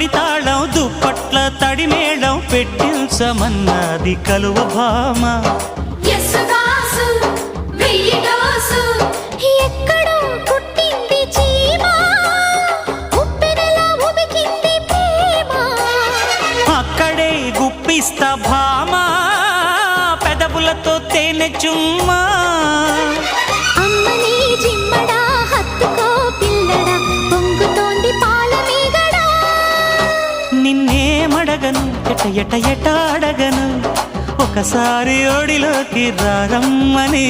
మడి తాళం దుప్పట్ల తడిమేళం పెట్టించమన్నది కలువ భామ. ఎక్కడో పుట్టింది చీమ, ఉప్పెనలా ఉబికింది ప్రేమ. అక్కడే గుప్పిస్తా భామ, పెదవులతో తేనె చుమ్మా. అమ్మని జిమ్మడా హత్తుకో పిల్లడా, పొంగుతోంది పాల మీగడా. నిన్నేమడగను ఎట ఎట అడగను, ఒకసారి ఒడిలోకి రారమ్మని.